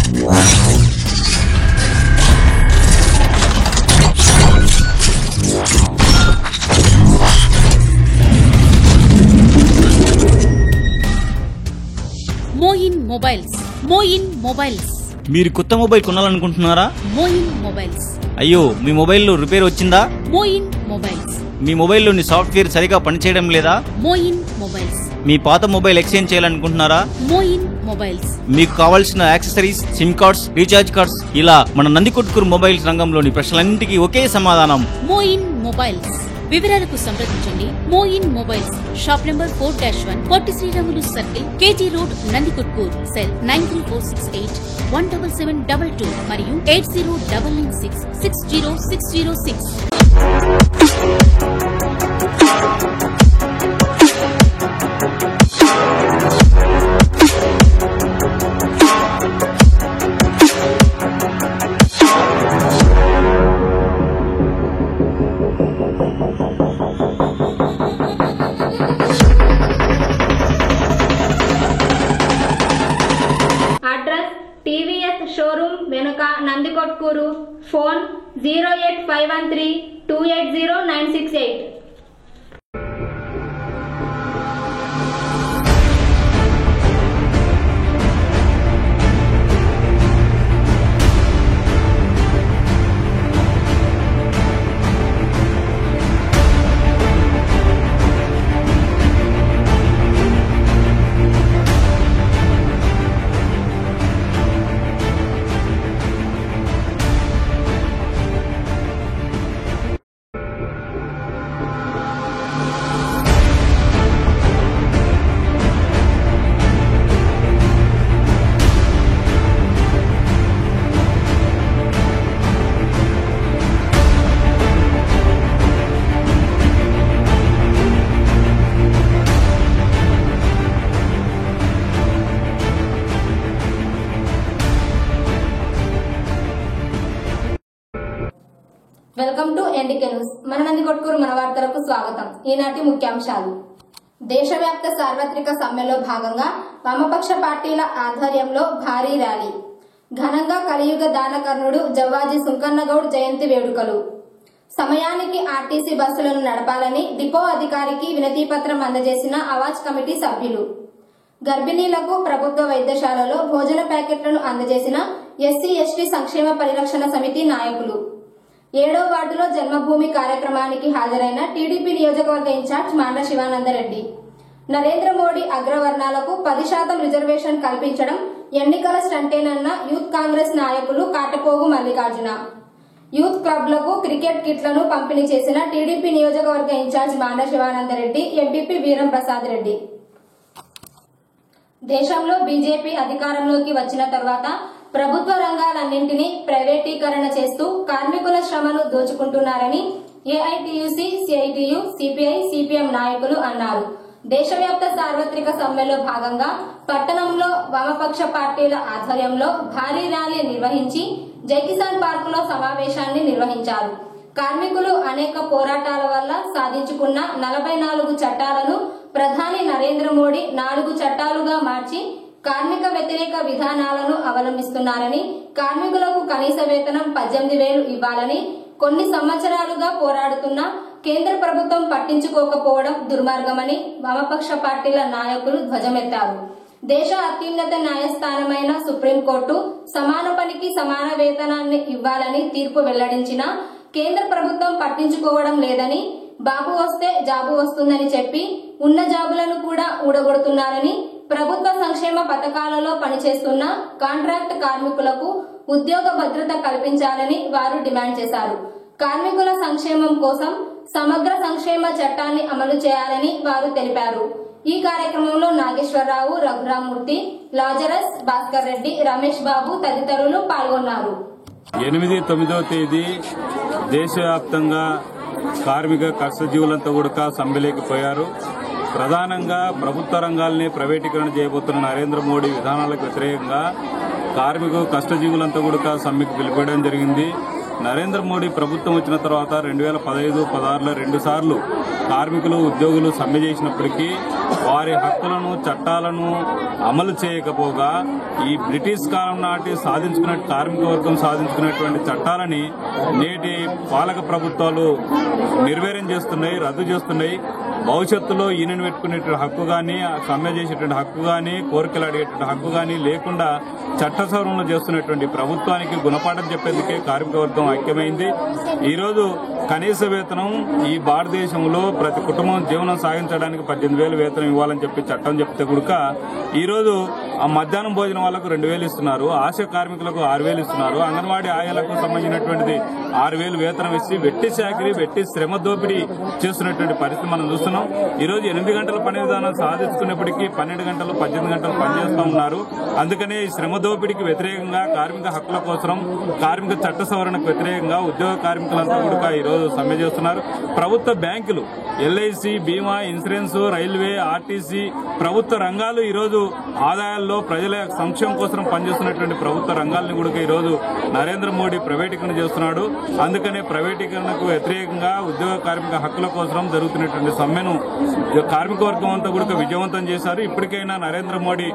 Moeen mobiles మీరు కొత్త mobile కొనాలనుకుంటున్నారా? Moeen mobiles. అయ్యో, మీ మొబైల్లో రిపేర్ వచ్చిందా? మోయిన్ మొబైల్స్. మీ మొబైల్లోని సాఫ్ట్వేర్ సరిగా పనిచేయడం లేదా? మోయిన్ మొబైల్స్. మీ పాత మొబైల్ ఎక్స్చేంజ్ చేయాలనుకుంటున్నారా? మోయిన్ మొబైల్స్. మీకు కావాల్సిన accessories, sim cards, recharge cards, ఇలా మన నందికొట్కూరు మొబైల్స్ రంగంలోని ప్రశ్నలన్నింటికీ ఒకే సమాధానం. మోయిన్ మొబైల్స్. వివరాలకు సంప్రదించండి. Moin mobiles, shop number 4-1, Potti Sriramulu circle, KG road, Nandikotkur. Cell 9346817722 మరియు 8099660606. టీవీఎస్ షోరూమ్ వెనుక Nandikotkur. Phone 08513280968. Welcome to NDK news. మన నందికొట్కూరు మన వార్తలకు స్వాగతం. ఈనాటి ముఖ్యాంశాలు. దేశవ్యాప్త సార్వత్రిక సమ్మెలో భాగంగా వామపక్ష పార్టీల ఆధ్వర్యంలో భారీ ర్యాలీ. ఘనంగా కలియుగ దానకర్ణుడు జవ్వాజీ సుంకన్నగౌడ్ జయంతి వేడుకలు. సమయానికి ఆర్టీసీ బస్సులను నడపాలని డిపో అధికారికి వినతిపత్రం అందజేసిన అవాజ్ కమిటీ సభ్యులు. గర్భిణీలకు ప్రభుత్వ వైద్యశాలలో భోజన ప్యాకెట్లను అందజేసిన ఎస్సీ ఎస్టీ సంక్షేమ పరిరక్షణ సమితి నాయకులు. 7వ వార్డులో జన్మభూమి కార్యక్రమానికి హాజరైన టీడీపీ నియోజకవర్గ ఇన్ఛార్జ్ మాండ్ర శివానందరెడ్డి. నరేంద్ర మోడీ అగ్రవర్ణాలకు 10% రిజర్వేషన్ కల్పించడం ఎన్నికల స్టంటేనన్న యూత్ కాంగ్రెస్ నాయకులు కాటపోగు మల్లికార్జున. యూత్ క్లబ్లకు క్రికెట్ కిట్లను పంపిణీ చేసిన టీడీపీ నియోజకవర్గ ఇన్ఛార్జ్ మాండ్ర శివానందరెడ్డి, ఎంపీపీ వీరం ప్రసాద్ రెడ్డి. దేశంలో బీజేపీ అధికారంలోకి వచ్చిన తర్వాత ప్రభుత్వ రంగాలన్నింటినీ ప్రైవేటీకరణ చేస్తూ కార్మికుల శ్రమను దోచుకుంటున్నారని ఏఐటీయూసీ, సిఐటియు, సిపిఐ, సిపిఎం నాయకులు అన్నారు. దేశవ్యాప్త సార్వత్రిక సమ్మెలో భాగంగా పట్టణంలో వామపక్ష పార్టీల ఆధ్వర్యంలో భారీ ర్యాలీ నిర్వహించి జైకిసాన్ పార్కులో సమావేశాన్ని నిర్వహించారు. కార్మికులు అనేక పోరాటాల వల్ల సాధించుకున్న 44 చట్టాలను ప్రధాని నరేంద్ర మోడీ 4 చట్టాలుగా మార్చి కార్మిక వ్యతిరేక విధానాలను అవలంబిస్తున్నారని, కార్మికులకు కనీస వేతనం 18,000 ఇవ్వాలని కొన్ని సంవత్సరాలుగా పోరాడుతున్న కేంద్ర ప్రభుత్వం పట్టించుకోకపోవడం దుర్మార్గమని వామపక్ష పార్టీల నాయకులు ధ్వజమెత్తారు. దేశ అత్యున్నత న్యాయస్థానమైన సుప్రీంకోర్టు సమాన పనికి సమాన వేతనాన్ని ఇవ్వాలని తీర్పు వెల్లడించినా కేంద్ర ప్రభుత్వం పట్టించుకోవడం లేదని, బాబు వస్తే జాబు వస్తుందని చెప్పి ఉన్న జాబులను కూడా ఊడగొడుతున్నారని, ప్రభుత్వ సంక్షేమ పథకాలలో పనిచేస్తున్న కాంట్రాక్ట్ కార్మికులకు ఉద్యోగ భద్రత కల్పించాలని వారు డిమాండ్ చేశారు. కార్మికుల సంక్షేమం కోసం సమగ్ర సంక్షేమ చట్టాన్ని అమలు చేయాలని వారు తెలిపారు. ఈ కార్యక్రమంలో నాగేశ్వరరావు, రఘురామూర్తి, లాజరస్, భాస్కర్ రెడ్డి, రమేష్ బాబు తదితరులు పాల్గొన్నారు. 8-9వ తేదీ దేశవ్యాప్తంగా కార్మిక కష్టజీవులంతా కూడా సమ్మెలోకి పోయారు. ప్రధానంగా ప్రభుత్వ రంగాల్ని ప్రైవేటీకరణ చేయబోతున్న నరేంద్ర మోడీ విధానాలకు వ్యతిరేకంగా కార్మిక కష్టజీవులంతా కూడా సమ్మెకు పిలిపించడం జరిగింది. నరేంద్ర మోడీ ప్రభుత్వం వచ్చిన తర్వాత 2015-16లో 2 సార్లు కార్మికులు, ఉద్యోగులు సమ్మె చేసినప్పటికీ వారి హక్కులను చట్టాలను అమలు చేయకపోగా ఈ బ్రిటిష్ కాలం నాటి సాధించుకున్న కార్మిక వర్గం సాధించుకున్నటువంటి చట్టాలని నేటి పాలక ప్రభుత్వాలు నిర్వీర్యం చేస్తున్నాయి, రద్దు చేస్తున్నాయి. భవిష్యత్తులో యూనియన్ పెట్టుకునేటువంటి హక్కు గానీ, సమ్మె చేసేటువంటి హక్కు గానీ, కోరికలు అడిగేటువంటి హక్కు గానీ లేకుండా చట్ట సవరణలు చేస్తున్నటువంటి ప్రభుత్వానికి గుణపాఠం చెప్పేందుకే కార్మిక వర్గం ఐక్యమైంది. ఈరోజు కనీస వేతనం ఈ భారతదేశంలో ప్రతి కుటుంబం జీవనం సాగించడానికి 18,000 వేతనం ఇవ్వాలని చెప్పి చట్టం చెప్తే కూడక ఈరోజు ఆ మధ్యాహ్నం భోజనం వాళ్ళకు 2,000 ఇస్తున్నారు, ఆశ కార్మికులకు 6,000 ఇస్తున్నారు, అంగన్వాడీ ఆయాలకు సంబంధించినటువంటిది 6,000 వేతనం ఇచ్చి వెట్టి చాకిరీ, వెట్టి శ్రమ దోపిడీ చేస్తున్నటువంటి పరిస్థితి మనం చూస్తున్నాం. ఈ రోజు 8 గంటల పని విధానం సాధించుకున్నప్పటికీ 12 గంటలు 18 గంటలు పనిచేస్తూ ఉన్నారు. అందుకనే ఈ శ్రమ దోపిడీకి వ్యతిరేకంగా, కార్మిక హక్కుల కోసం, కార్మిక చట్ట సవరణకు వ్యతిరేకంగా ఉద్యోగ కార్మికులంతా కూడా ఈ రోజు సమ్మె చేస్తున్నారు. ప్రభుత్వ బ్యాంకులు, ఎల్ఐసి, బీమా, ఇన్సూరెన్స్, రైల్వే, ఆర్టీసీ ప్రభుత్వ రంగాలు ఈ రోజు ఆదాయాల్లో ప్రజల సంక్షేమం కోసం పనిచేస్తున్నటువంటి ప్రభుత్వ రంగాలను కూడా ఈ రోజు నరేంద్ర మోడీ ప్రైవేటీకరణ చేస్తున్నాడు. అందుకనే ప్రైవేటీకరణకు వ్యతిరేకంగా ఉద్యోగ కార్మిక హక్కుల కోసం జరుగుతున్నటువంటి సమ్మెను కార్మిక వర్గం అంతా కూడా విజయవంతం చేశారు. ఇప్పటికైనా నరేంద్ర మోడీ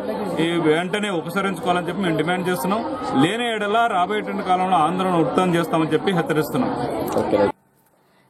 వెంటనే ఉపసరించుకోవాలని చెప్పి మేము డిమాండ్ చేస్తున్నాం. లేని ఎడల రాబోయేటువంటి కాలంలో ఆందోళన ఉత్పన్నం చేస్తామని చెప్పి హెచ్చరిస్తున్నాం.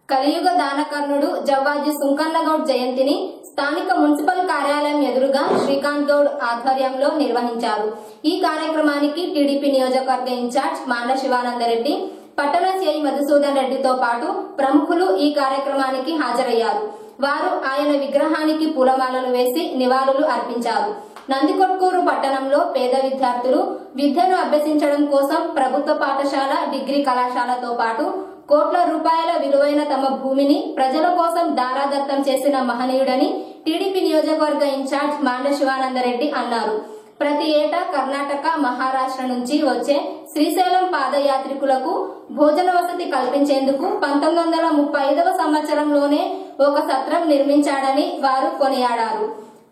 కలియుగ దానకర్ణుడు జవ్వాజీ సుంకన్నగౌడ్ జయంతిని స్థానిక మున్సిపల్ కార్యాలయం ఎదురుగా శ్రీకాంత్ గౌడ్ ఆధ్వర్యంలో నిర్వహించారు. ఈ కార్యక్రమానికి టీడీపీ నియోజకవర్గ ఇన్ఛార్జ్ మాండ్ల శివానందరెడ్డి, పట్టణ సిఐ మధుసూదన్ రెడ్డితో పాటు ప్రముఖులు ఈ కార్యక్రమానికి హాజరయ్యారు. వారు ఆయన విగ్రహానికి పూలమాలలు వేసి నివాళులు అర్పించారు. నందికొట్కూరు పట్టణంలో పేద విద్యార్థులు విద్యను అభ్యసించడం కోసం ప్రభుత్వ పాఠశాల, డిగ్రీ కళాశాలతో పాటు కోట్ల రూపాయల విలువైన తమ భూమిని ప్రజల కోసం దారాదత్తం చేసిన మహనీయుడని టీడీపీ నియోజకవర్గ ఇన్ఛార్జ్ మాండ్ల శివానందరెడ్డి అన్నారు. ప్రతి ఏటా కర్ణాటక, మహారాష్ట్ర నుంచి వచ్చే శ్రీశైలం పాదయాత్రికులకు భోజన వసతి కల్పించేందుకు 1935వ సంవత్సరంలోనే ఒక సత్రం నిర్మించాడని వారు కొనియాడారు.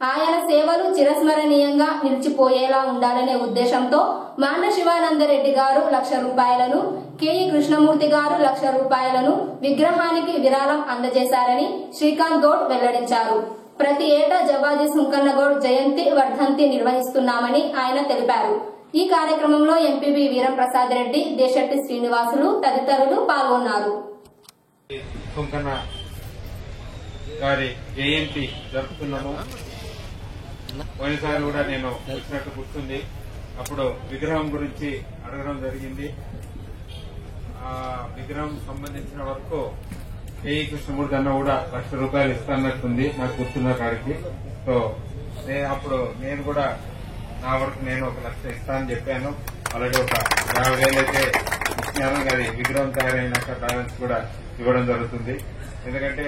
ఆయన సేవలు చిరస్మరణీయంగా నిలిచిపోయేలా ఉండాలనే ఉద్దేశంతో మాండ్ల శివానందరెడ్డి గారు 1,00,000 రూపాయలను, కేఈ కృష్ణమూర్తి గారు 1,00,000 రూపాయలను విగ్రహానికి విరాళం అందజేశారని శ్రీకాంత్ గౌడ్ వెల్లడించారు. ప్రతి ఏటా జవ్వాజీ సుంకన్నగౌడ్ జయంతి, వర్ధంతి నిర్వహిస్తున్నామని ఆయన తెలిపారు. ఈ కార్యక్రమంలో ఎంపీబీ వీరంప్రసాద్ రెడ్డి, దేశెట్టి శ్రీనివాసులు తదితరులు పాల్గొన్నారు. సుంకన్న గారి జయంతి జరుపుతున్నాము. పోయినసారి కూడా నేను వచ్చినట్టు గుర్తుంది. అప్పుడు విగ్రహం గురించి అడగడం జరిగింది. ఆ విగ్రహం సంబంధించిన వరకు కేఈ కృష్ణమూర్తి అన్న కూడా 1,00,000 రూపాయలు ఇస్తానట్టుంది నాకు గుర్తున్న కాడికి. సో అప్పుడు నేను కూడా నా వరకు నేను 1,00,000 ఇస్తానని చెప్పాను. ఆల్రెడీ ఒక 50,000 అయితే ఇచ్చినాను. అది విగ్రహం తయారైనాక బ్యాలెన్స్ కూడా ఇవ్వడం జరుగుతుంది. ఎందుకంటే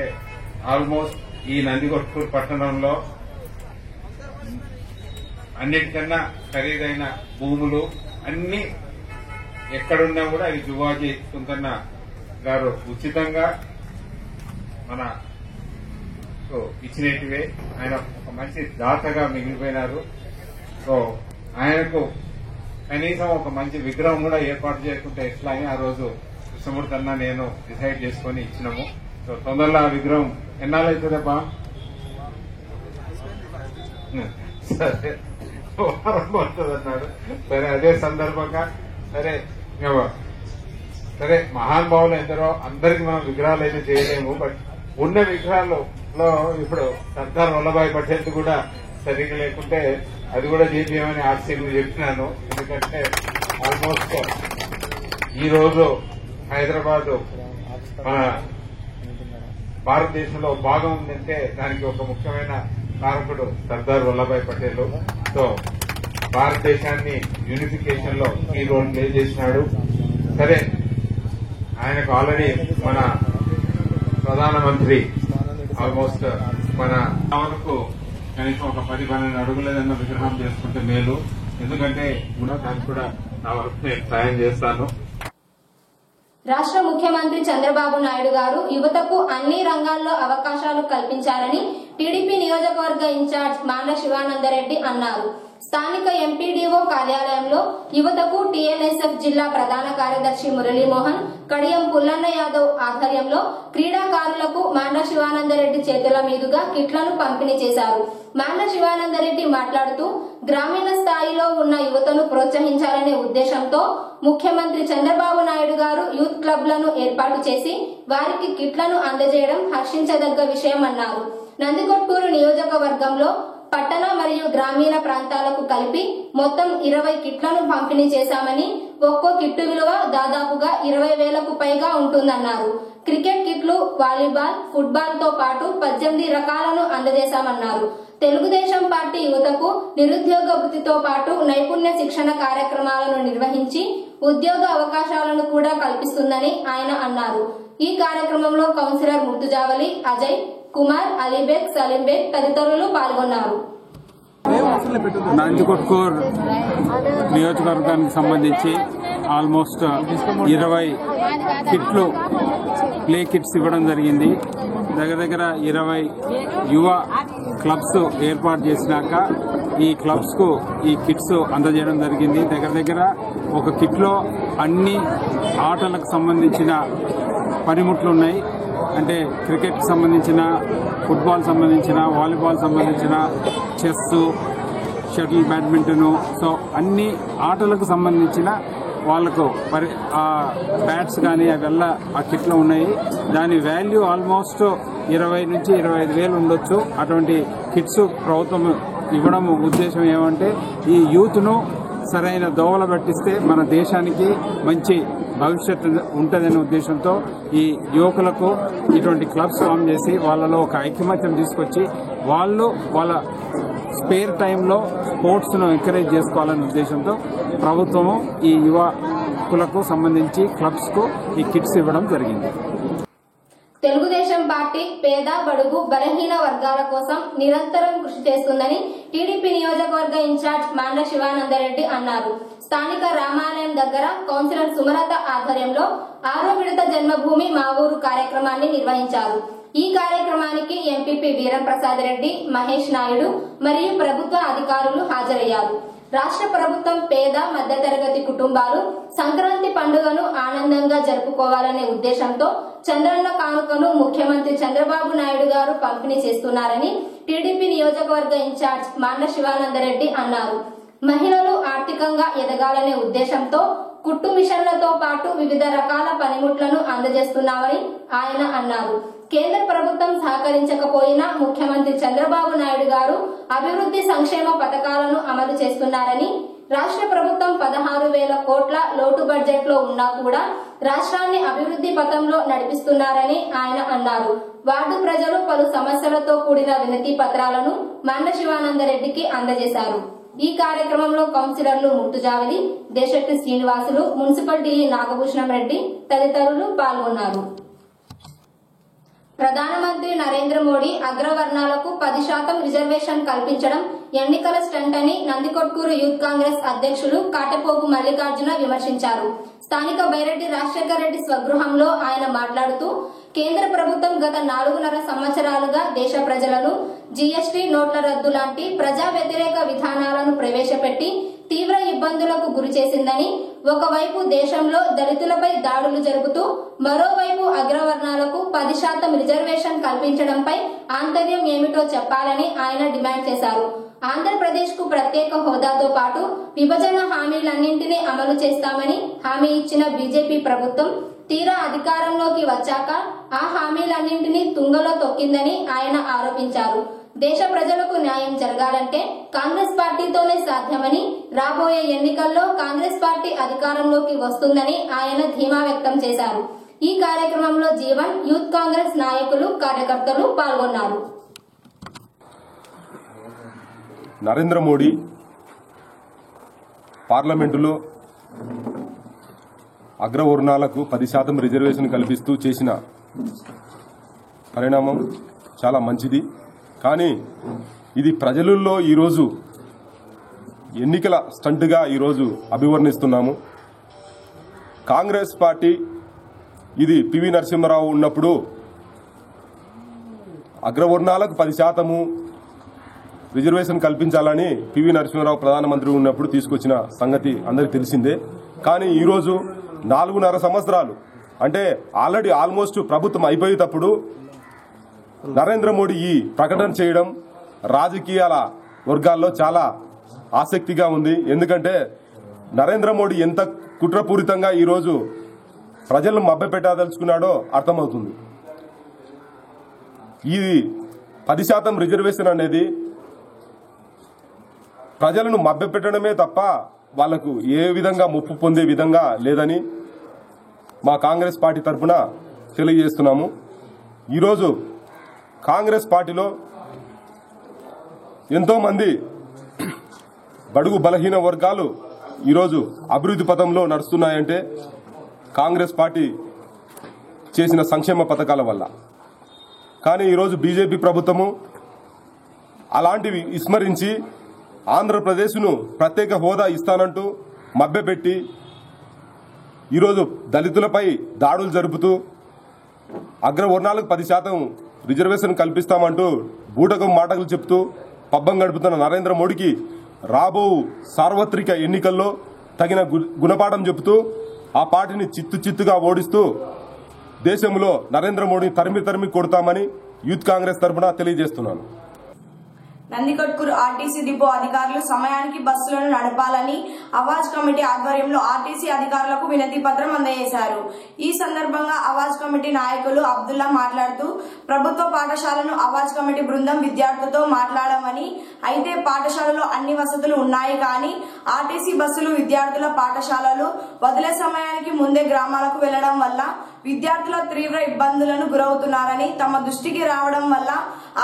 ఆల్మోస్ట్ ఈ నందికొట్కూరు పట్టణంలో అన్నిటికన్నా ఖరీదైన భూములు అన్ని ఎక్కడున్నా కూడా అవి జువాజీ సుంకన్న గారు ఉచితంగా మన ఇచ్చినటివే. ఆయన ఒక మంచి దాతగా మిగిలిపోయినారు. సో ఆయనకు కనీసం ఒక మంచి విగ్రహం కూడా ఏర్పాటు చేసుకుంటే ఎట్లా అని ఆ రోజు కృష్ణమూర్తి అన్న నేను డిసైడ్ చేసుకుని ఇచ్చినాము. సో తొందరలో ఆ విగ్రహం ఎన్నాళ్ళు అవుతుందబ్బా? సరే, వారం పడుతుంది అన్నాడు. సరే, అదే సందర్భంగా సరే మహానుభావులు ఎందరో అందరికి మనం విగ్రహాలు అయితే చేయలేము. బట్ ఉన్న విగ్రహాల్లో ఇప్పుడు సర్దార్ వల్లభాయ్ పటేల్ కూడా సరిగ్గా లేకుంటే అది కూడా చేయించమని ఆర్సీని చెప్పినాను. ఎందుకంటే ఆల్మోస్ట్ ఈ రోజు హైదరాబాద్ మన భారతదేశంలో భాగం ఉందంటే దానికి ఒక ముఖ్యమైన కారకుడు సర్దార్ వల్లభాయ్ పటేల్. సో భారతదేశాన్ని యూనిఫికేషన్ లో ఈ రోల్ ప్లే చేసినాడు. సరే, ఆయనకు ఆల్రెడీ మన ప్రధానమంత్రి ఆల్మోస్ట్ మన వరకు కనీసం ఒక 10-12 అడుగులేదన్న విగ్రహం చేసుకుంటే మేలు. ఎందుకంటే దానికి కూడా నా వరకు నేను సాయం చేస్తాను. రాష్ట్ర ముఖ్యమంత్రి చంద్రబాబు నాయుడు గారు యువతకు అన్ని రంగాల్లో అవకాశాలు కల్పించారని టీడీపీ నియోజకవర్గ ఇన్ఛార్జ్ మాండ్ల శివానందరెడ్డి అన్నారు. స్థానిక ఎంపీడీఓ కార్యాలయంలో యువతకు టీఎన్ఎస్ఎఫ్ జిల్లా ప్రధాన కార్యదర్శి మురళీమోహన్, కడియం పుల్లన్న యాదవ్ ఆధ్వర్యంలో క్రీడాకారులకు మాండ్ర శివానందరెడ్డి చేతుల మీదుగా కిట్లను పంపిణీ చేశారు. మాండ్ర శివానందరెడ్డి మాట్లాడుతూ గ్రామీణ స్థాయిలో ఉన్న యువతను ప్రోత్సహించాలనే ఉద్దేశంతో ముఖ్యమంత్రి చంద్రబాబు నాయుడు గారు యూత్ క్లబ్లను ఏర్పాటు చేసి వారికి కిట్లను అందజేయడం హర్షించదగ్గ విషయమన్నారు. నందికొట్కూరు నియోజకవర్గంలో పట్టణ మరియు గ్రామీణ ప్రాంతాలకు కలిపి మొత్తం 20 కిట్లను పంపిణీ చేశామని, ఒక్కో కిట్టు విలువ దాదాపుగా 20,000కు పైగా ఉంటుందన్నారు. క్రికెట్ కిట్లు, వాలీబాల్, ఫుట్బాల్ తో పాటు 18 రకాలను అందజేశామన్నారు. తెలుగుదేశం పార్టీ యువతకు నిరుద్యోగ వృత్తితో పాటు నైపుణ్య శిక్షణ కార్యక్రమాలను నిర్వహించి ఉద్యోగ అవకాశాలను కూడా కల్పిస్తుందని ఆయన అన్నారు. ఈ కార్యక్రమంలో కౌన్సిలర్ ముర్తుజావలి, అజయ్ కుమార్, అలీబేగ్, సలీంబేగ్ తదితరులు పాల్గొన్నారు. నందికొట్కూర్ నియోజకవర్గానికి సంబంధించి ఆల్మోస్ట్ 20 కిట్లు ప్లే కిట్స్ ఇవ్వడం జరిగింది. దగ్గర 20 యువ క్లబ్స్ ఏర్పాటు చేసినాక ఈ క్లబ్స్ కు ఈ కిట్స్ అందజేయడం జరిగింది. దగ్గర ఒక కిట్లో అన్ని ఆటలకు సంబంధించిన పనిముట్లు ఉన్నాయి. అంటే క్రికెట్ సంబంధించిన, ఫుట్బాల్ సంబంధించిన, వాలీబాల్ సంబంధించిన, చెస్, షటిల్, బ్యాడ్మింటన్, సో అన్ని ఆటలకు సంబంధించిన వాళ్లకు ఆ బ్యాట్స్ కానీ అవెల్లా ఆ కిట్లో ఉన్నాయి. దాని వాల్యూ ఆల్మోస్ట్ 20 నుంచి 25,000 ఉండొచ్చు. అటువంటి కిట్స్ ప్రభుత్వం ఇవ్వడం ఉద్దేశం ఏమంటే ఈ యూత్ను సరైన దోవల పట్టిస్తే మన దేశానికి మంచి భవిష్యత్తు ఉంటుందనే ఉద్దేశంతో ఈ యువకులకు ఇటువంటి క్లబ్స్ ఫామ్ చేసి వాళ్ళలో ఒక ఐకమత్యం తీసుకొచ్చి వాళ్ళు వాళ్ళ స్పేర్ టైంలో స్పోర్ట్స్ను ఎంకరేజ్ చేసుకోవాలనే ఉద్దేశంతో ప్రభుత్వము ఈ యువకులకు సంబంధించి క్లబ్స్కు ఈ కిట్స్ ఇవ్వడం జరిగింది. తెలుగుదేశం పార్టీ పేద, బడుగు, బలహీన వర్గాల కోసం నిరంతరం కృషి చేస్తుందని టీడీపీ నియోజకవర్గ ఇన్ఛార్జ్ మాండ్ర శివానందరెడ్డి అన్నారు. స్థానిక రామాలయం దగ్గర కౌన్సిలర్ సుమలత ఆధ్వర్యంలో 6వ విడత జన్మభూమి మా ఊరు కార్యక్రమాన్ని నిర్వహించారు. ఈ కార్యక్రమానికి ఎంపీపీ వీరప్రసాద్ రెడ్డి, మహేష్ నాయుడు మరియు ప్రభుత్వ అధికారులు హాజరయ్యారు. రాష్ట్ర ప్రభుత్వం పేద, మధ్యతరగతి కుటుంబాలు సంక్రాంతి పండుగను ఆనందంగా జరుపుకోవాలనే ఉద్దేశంతో చంద్రన్న కానుకను ముఖ్యమంత్రి చంద్రబాబు నాయుడు గారు పంపిణీ చేస్తున్నారని టీడీపీ నియోజకవర్గ ఇన్ఛార్జ్ మాండ్ర శివానందరెడ్డి అన్నారు. మహిళలు ఆర్థికంగా ఎదగాలనే ఉద్దేశంతో కుట్టు మిషన్లతో పాటు వివిధ రకాల పనిముట్లను అందజేస్తున్నామని ఆయన అన్నారు. కేంద్ర ప్రభుత్వం సహకరించకపోయినా ముఖ్యమంత్రి చంద్రబాబు నాయుడు గారు అభివృద్ధి సంక్షేమ పథకాలను అమలు చేస్తున్నారని, రాష్ట్ర ప్రభుత్వం 16,000 కోట్ల లోటు బడ్జెట్ లో ఉన్నా కూడా రాష్ట్రాన్ని అభివృద్ధి పథంలో నడిపిస్తున్నారని ఆయన అన్నారు. వార్డు ప్రజలు పలు సమస్యలతో కూడిన వినతి పత్రాలను మాండ్ర శివానందరెడ్డికి అందజేశారు. ఈ కార్యక్రమంలో కౌన్సిలర్లు ముర్తుజావలి, దేశెట్టి శ్రీనివాసులు, మున్సిపల్ డిఈ నాగభూషణం రెడ్డి తదితరులు పాల్గొన్నారు. ప్రధానమంత్రి నరేంద్ర మోడీ అగ్రవర్ణాలకు 10% రిజర్వేషన్ కల్పించడం ఎన్నికల స్టంట్ అని నందికొట్కూరు యూత్ కాంగ్రెస్ అధ్యక్షులు కాటెపోగు మల్లికార్జున విమర్శించారు. స్థానిక బైరెడ్డి రాజశేఖర రెడ్డి స్వగృహంలో ఆయన మాట్లాడుతూ కేంద్ర ప్రభుత్వం గత 4.5 సంవత్సరాలుగా దేశ ప్రజలను జీఎస్టీ, నోట్ల రద్దు లాంటి ప్రజా వ్యతిరేక విధానాలను ప్రవేశపెట్టి తీవ్ర ఇబ్బందులకు గురి చేసిందని, ఒకవైపు దేశంలో దళితులపై దాడులు జరుపుతూ మరోవైపు అగ్రవర్ణాలకు 10% రిజర్వేషన్ కల్పించడంపై ఆంతర్యం ఏమిటో చెప్పాలని ఆయన డిమాండ్ చేశారు. ఆంధ్రప్రదేశ్ కు ప్రత్యేక హోదాతో పాటు విభజన హామీలన్నింటినీ అమలు చేస్తామని హామీ ఇచ్చిన బీజేపీ ప్రభుత్వం తీరా అధికారంలోకి వచ్చాక ఆ హామీలన్నింటినీ తుంగలో తొక్కిందని ఆయన ఆరోపించారు. దేశ ప్రజలకు న్యాయం జరగాలంటే కాంగ్రెస్ పార్టీతోనే సాధ్యమని, రాబోయే ఎన్నికల్లో కాంగ్రెస్ పార్టీ అధికారంలోకి వస్తుందని ఆయన ధీమా వ్యక్తం చేశారు. ఈ కార్యక్రమంలో జీవన్, యూత్ కాంగ్రెస్ నాయకులు, కార్యకర్తలు పాల్గొన్నారు. నరేంద్ర మోడీ పార్లమెంటులో అగ్రవర్ణాలకు 10% రిజర్వేషన్ కల్పిస్తూ చేసిన పరిణామం చాలా మంచిది. కానీ ఇది ప్రజలలో ఈరోజు ఎన్నికల స్టంట్గా ఈరోజు అభివర్ణిస్తున్నాము. కాంగ్రెస్ పార్టీ ఇది పివి నరసింహారావు ఉన్నప్పుడు అగ్రవర్ణాలకు 10%, రిజర్వేషన్ కల్పించాలని పివి నరసింహారావు ప్రధానమంత్రి ఉన్నప్పుడు తీసుకొచ్చిన సంగతి అందరికీ తెలిసిందే. కానీ ఈరోజు 4.5 సంవత్సరాలు అంటే ఆల్రెడీ ఆల్మోస్ట్ ప్రభుత్వం అయిపోయేటప్పుడు నరేంద్ర మోడీ ఈ ప్రకటన చేయడం రాజకీయాల వర్గాల్లో చాలా ఆసక్తిగా ఉంది. ఎందుకంటే నరేంద్ర మోడీ ఎంత కుట్రపూరితంగా ఈరోజు ప్రజలను మభ్యపెట్టదలుచుకున్నాడో అర్థమవుతుంది. ఈ 10% రిజర్వేషన్ అనేది ప్రజలను మభ్యపెట్టడమే తప్ప వాళ్లకు ఏ విధంగా ముప్పు పొందే విధంగా లేదని మా కాంగ్రెస్ పార్టీ తరఫున తెలియజేస్తున్నాము. ఈరోజు కాంగ్రెస్ పార్టీలో ఎంతో మంది బడుగు బలహీన వర్గాలు ఈరోజు అభివృద్ధి పథంలో నడుస్తున్నాయంటే కాంగ్రెస్ పార్టీ చేసిన సంక్షేమ పథకాల వల్ల. కానీ ఈరోజు బీజేపీ ప్రభుత్వము అలాంటివి విస్మరించి ఆంధ్రప్రదేశ్ను ప్రత్యేక హోదా ఇస్తానంటూ మభ్యపెట్టి ఈరోజు దళితులపై దాడులు జరుపుతూ అగ్రవర్ణాలకు 10% రిజర్వేషన్ కల్పిస్తామంటూ బూటకం మాటలు చెప్తూ పబ్బం గడుపుతున్న నరేంద్ర మోడీకి రాబో సార్వత్రిక ఎన్నికల్లో తగిన గుణపాఠం చెబుతూ ఆ పార్టీని చిత్తుగా ఓడిస్తూ దేశంలో నరేంద్ర మోడీని తరిమి కొడతామని యూత్ కాంగ్రెస్ తరఫున తెలియజేస్తున్నాను. నందికొట్కూరు ఆర్టీసీ డిపో అధికారులు సమయానికి బస్సులను నడపాలని అవాజ్ కమిటీ ఆధ్వర్యంలో ఆర్టీసీ అధికారులకు వినతి పత్రం అందజేశారు. ఈ సందర్భంగా అవాజ్ కమిటీ నాయకులు అబ్దుల్లా మాట్లాడుతూ ప్రభుత్వ పాఠశాలను అవాజ్ కమిటీ బృందం విద్యార్థులతో మాట్లాడమని, అయితే పాఠశాలలో అన్ని వసతులు ఉన్నాయి కానీ ఆర్టీసీ బస్సులు విద్యార్థుల పాఠశాలలు వదిలే సమయానికి ముందే గ్రామాలకు వెళ్లడం వల్ల విద్యార్థుల తీవ్ర ఇబ్బందులను గురవుతున్నారని తమ దృష్టికి రావడం వల్ల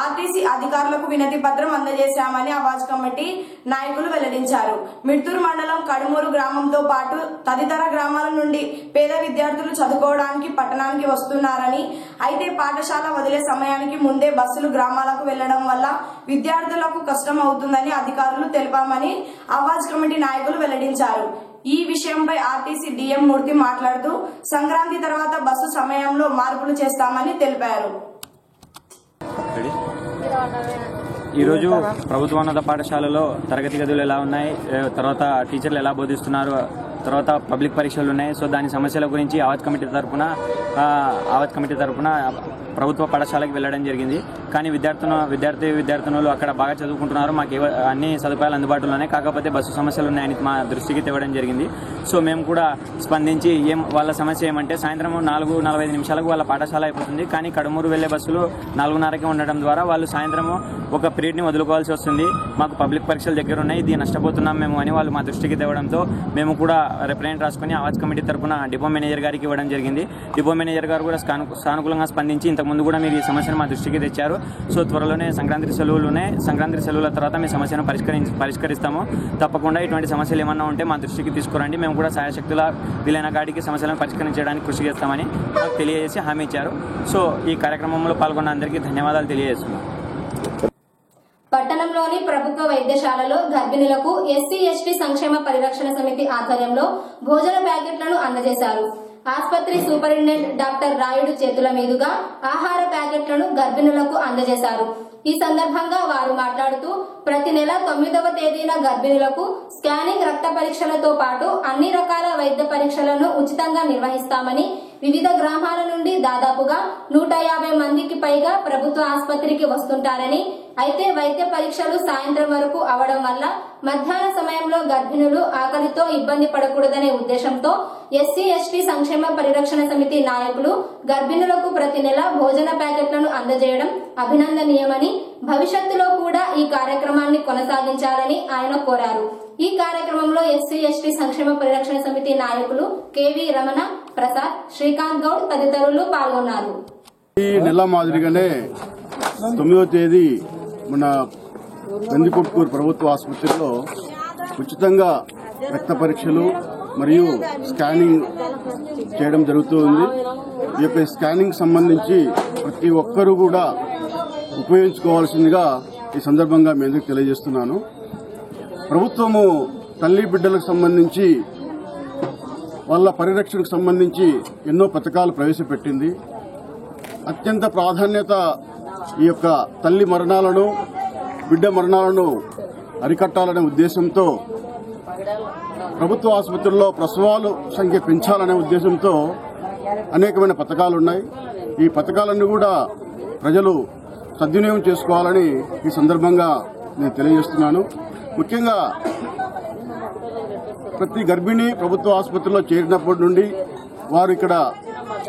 ఆర్టీసీ అధికారులకు వినతి పత్రం అందజేశామని అవాజ్ కమిటీ నాయకులు వెల్లడించారు. మిడ్తూరు మండలం కడుమూరు గ్రామంతో పాటు తదితర గ్రామాల నుండి పేద విద్యార్థులు చదువుకోవడానికి పట్టణానికి వస్తున్నారని, అయితే పాఠశాల వదిలే సమయానికి ముందే బస్సులు గ్రామాలకు వెళ్లడం వల్ల విద్యార్థులకు కష్టం అవుతుందని అధికారులు తెలిపామని అవాజ్ కమిటీ నాయకులు వెల్లడించారు. ఈ విషయంపై ఆర్టీసీ డిఎం మూర్తి మాట్లాడుతూ సంక్రాంతి తర్వాత బస్సు సమయంలో మార్పులు చేస్తామని తెలిపారు. ఈరోజు ప్రభుత్వోన్నత పాఠశాలలో తరగతి గదులు ఎలా ఉన్నాయి, తర్వాత టీచర్లు ఎలా బోధిస్తున్నారు, తర్వాత పబ్లిక్ పరీక్షలు ఉన్నాయి. సో దాని సమస్యల గురించి అవాజ్ కమిటీ తరఫున ప్రభుత్వ పాఠశాలకు వెళ్ళడం జరిగింది. కానీ విద్యార్థినులు అక్కడ బాగా చదువుకుంటున్నారు, మాకు అన్ని సదుపాయాలు అందుబాటులోనే, కాకపోతే బస్సు సమస్యలు ఉన్నాయని మా దృష్టికి తేవడం జరిగింది. సో మేము కూడా స్పందించి వాళ్ళ సమస్య ఏమంటే సాయంత్రం 4:45 నిమిషాలకు వాళ్ళ పాఠశాల అయిపోతుంది, కానీ కడుమూరు వెళ్లే బస్సులు 4:30కి ఉండడం ద్వారా వాళ్ళు సాయంత్రము ఒక పీరియడ్ని వదులుకోవాల్సి వస్తుంది. మాకు పబ్లిక్ పరీక్షలు దగ్గర ఉన్నాయి, ఇది నష్టపోతున్నాం మేము అని వాళ్ళు మా దృష్టికి తేవడంతో మేము కూడా రిప్రజెంట్ రాసుకుని అవాజ్ కమిటీ తరఫున డిపో మేనేజర్ గారికి ఇవ్వడం జరిగింది. డిపో మేనేజర్ గారు కూడా సానుకూలంగా స్పందించి ఇంతకుముందు కూడా మీరు ఈ సమస్యను మా దృష్టికి తెచ్చారు. సో త్వరలోనే సంక్రాంతి సెలవుల తర్వాత మీ సమస్యను పరిష్కరిస్తాము. తప్పకుండా ఇటువంటి సమస్యలు ఏమన్నా ఉంటే మా దృష్టికి తీసుకురండి, మేము కూడా సాయశక్తుల వీలైన కాడికి సమస్యలను పరిష్కరించడానికి కృషి చేస్తామని మాకు తెలియజేసి హామీ ఇచ్చారు. సో ఈ కార్యక్రమంలో పాల్గొన్న అందరికీ ధన్యవాదాలు తెలియజేస్తున్నాం. పట్టణంలోని ప్రభుత్వ వైద్యశాలలో గర్భిణులకు ఎస్సీ ఎస్టీ సంక్షేమ పరిరక్షణ సమితి ఆధ్వర్యంలో భోజన ప్యాకెట్లను అందజేశారు. ఆసుపత్రి సూపరింటెండెంట్ డాక్టర్ రాయుడు చేతుల మీదుగా ఆహార ప్యాకెట్లను గర్భిణులకు అందజేశారు. ఈ సందర్భంగా వారు మాట్లాడుతూ ప్రతి నెల 9వ తేదీన గర్భిణులకు స్కానింగ్ రక్త పరీక్షలతో పాటు అన్ని రకాల వైద్య పరీక్షలను ఉచితంగా నిర్వహిస్తామని, వివిధ గ్రామాల నుండి దాదాపుగా 150 మందికి పైగా ప్రభుత్వ ఆసుపత్రికి వస్తుంటారని, అయితే వైద్య పరీక్షలు సాయంత్రం వరకు అవడం వల్ల మధ్యాహ్న సమయంలో గర్భిణులు ఆకలితో ఇబ్బంది పడకూడదనే ఉద్దేశంతో ఎస్సీ ఎస్టీ సంక్షేమ పరిరక్షణ సమితి నాయకులు గర్భిణులకు ప్రతి నెల భోజన ప్యాకెట్లను అందజేయడం అభినందనీయమని, భవిష్యత్తులో కూడా ఈ కార్యక్రమాన్ని కొనసాగించాలని ఆయన కోరారు. ఈ కార్యక్రమంలో ఎస్సీ ఎస్టీ సంక్షేమ పరిరక్షణ సమితి నాయకులు కేవీ రమణ, ప్రసాద్, శ్రీకాంత్ గౌడ్ తదితరులు పాల్గొన్నారు. ఈ నెల మాదిరిగానే 9వ తేదీ మన నందికొట్కూరు ప్రభుత్వ ఆసుపత్రిలో ఉచితంగా రక్త పరీక్షలు మరియు స్కానింగ్ చేయడం జరుగుతుంది. ఈ యొక్క స్కానింగ్ సంబంధించి ప్రతి ఒక్కరూ కూడా ఉపయోగించుకోవాల్సిందిగా ఈ సందర్భంగా మీ అందరికీ తెలియజేస్తున్నాను. ప్రభుత్వము తల్లి బిడ్డలకు సంబంధించి వాళ్ళ పరిరక్షణకు సంబంధించి ఎన్నో పథకాలు ప్రవేశపెట్టింది. అత్యంత ప్రాధాన్యత ఈ యొక్క తల్లి మరణాలను బిడ్డ మరణాలను అరికట్టాలనే ఉద్దేశంతో ప్రభుత్వ ఆసుపత్రుల్లో ప్రసవాలు సంఖ్య పెంచాలనే ఉద్దేశంతో అనేకమైన పథకాలున్నాయి. ఈ పథకాలన్నీ కూడా ప్రజలు సద్వినియోగం చేసుకోవాలని ఈ సందర్భంగా నేను తెలియజేస్తున్నాను. ముఖ్యంగా ప్రతి గర్భిణి ప్రభుత్వ ఆసుపత్రిలో చేరినప్పటి నుండి వారు ఇక్కడ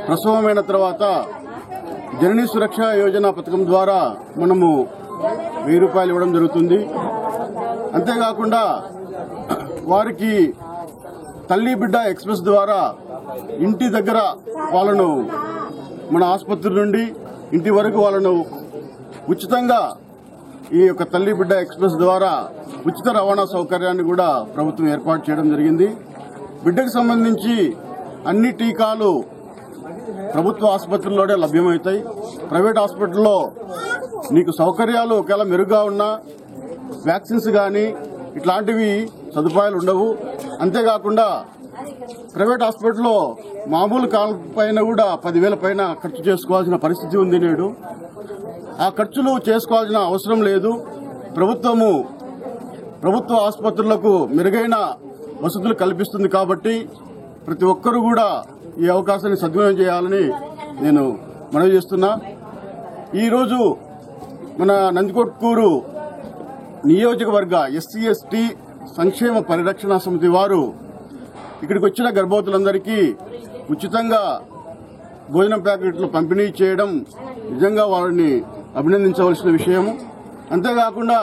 ప్రసవమైన తర్వాత జననీ సురక్ష యోజన పథకం ద్వారా మనము 1000 రూపాయలు ఇవ్వడం జరుగుతుంది. అంతేకాకుండా వారికి తల్లి బిడ్డ ఎక్స్ప్రెస్ ద్వారా ఇంటి దగ్గర వాళ్ళను మన ఆసుపత్రి నుండి ఇంటి వరకు వాళ్ళను ఉచితంగా ఈ యొక్క తల్లి బిడ్డ ఎక్స్ప్రెస్ ద్వారా ఉచిత రవాణా సౌకర్యాన్ని కూడా ప్రభుత్వం ఏర్పాటు చేయడం జరిగింది. బిడ్డకు సంబంధించి అన్ని టీకాలు ప్రభుత్వ ఆసుపత్రుల్లోనే లభ్యమవుతాయి. ప్రైవేట్ హాస్పిటల్లో నీకు సౌకర్యాలు ఒకవేళ మెరుగ్గా ఉన్నా వ్యాక్సిన్స్ కానీ ఇట్లాంటివి సదుపాయాలు ఉండవు. అంతేకాకుండా ప్రైవేట్ హాస్పిటల్లో మామూలు కాల్ పైన కూడా 10,000 పైన ఖర్చు చేసుకోవాల్సిన పరిస్థితి ఉంది నేడు. ఆ ఖర్చులు చేసుకోవాల్సిన అవసరం లేదు. ప్రభుత్వ ఆసుపత్రులకు మెరుగైన వసతులు కల్పిస్తుంది కాబట్టి ప్రతి ఒక్కరూ కూడా ఈ అవకాశాన్ని సద్వినియోగం చేయాలని నేను మనవి చేస్తున్నా. ఈరోజు మన నందికొట్కూరు నియోజకవర్గ ఎస్సీ ఎస్టీ సంక్షేమ పరిరక్షణ సమితి వారు ఇక్కడికి వచ్చిన గర్భవతులందరికీ ఉచితంగా భోజనం ప్యాకెట్లు పంపిణీ చేయడం నిజంగా వారిని అభినందించవలసిన విషయం. అంతేకాకుండా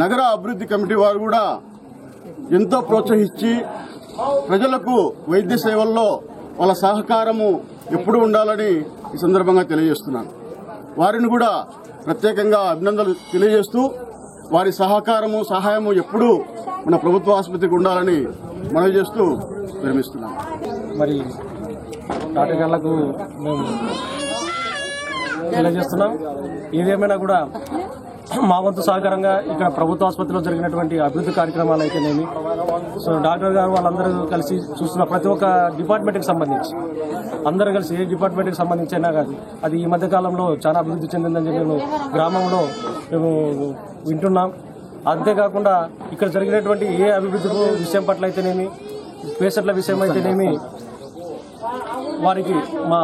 నగర అభివృద్ది కమిటీ వారు కూడా ఎంతో ప్రోత్సహించి ప్రజలకు వైద్య సేవల్లో వాళ్ళ సహకారము ఎప్పుడు ఉండాలని ఈ సందర్భంగా తెలియజేస్తున్నాను. వారిని కూడా ప్రత్యేకంగా అభినందనలు తెలియజేస్తూ వారి సహకారము సహాయము ఎప్పుడూ మన ప్రభుత్వ ఆసుపత్రికి ఉండాలని మనవి చేస్తూ విరమిస్తున్నాను. మరి డాక్టర్ గాళ్లకు మేము తెలియజేస్తున్నాం. ఏదేమైనా కూడా మా వంతు సహకారంగా ఇక్కడ ప్రభుత్వ ఆసుపత్రిలో జరిగినటువంటి అభివృద్ధి కార్యక్రమాలు అయితేనేమి, సో డాక్టర్ గారు వాళ్ళందరూ కలిసి చూస్తున్న ప్రతి ఒక్క డిపార్ట్మెంట్కి సంబంధించి అందరూ కలిసి ఏ డిపార్ట్మెంట్కి సంబంధించి అయినా కానీ అది ఈ మధ్య కాలంలో చాలా అభివృద్ధి చెందిందని చెప్పి మేము గ్రామంలో మేము వింటున్నాం. అంతేకాకుండా ఇక్కడ జరిగినటువంటి ఏ అభివృద్ధి విషయం పట్ల అయితేనేమి, పేషెంట్ల విషయం అయితేనేమి వారికి మా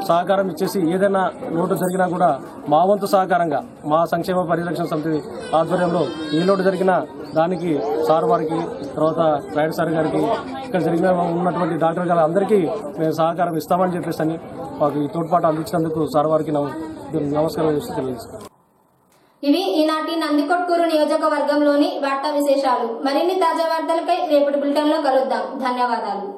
సహకారం ఇచ్చేసి ఏదైనా లోటు జరిగినా కూడా మా వంతు సహకారంగా మా సంక్షేమ పరిరక్షణ సమితి ఆధ్వర్యంలో ఏ లోటు జరిగినా దానికి సార్ వారికి, తర్వాత రాయుడు సార్ గారికి, ఇక్కడ జరిగిన ఉన్నటువంటి డాక్టర్ గారు అందరికీ మేము సహకారం ఇస్తామని చెప్పేసి అని మాకు ఈ తోడ్పాటు అందించినందుకు సార్ వారికి నమస్కారం చేస్తూ తెలియజేస్తాం. ఇవి ఈనాటి నందికొట్కూరు నియోజకవర్గంలోని వార్తా విశేషాలు. మరిన్ని తాజా వార్తలకై రేపటి బులెటిన్లో కలుద్దాం. ధన్యవాదాలు.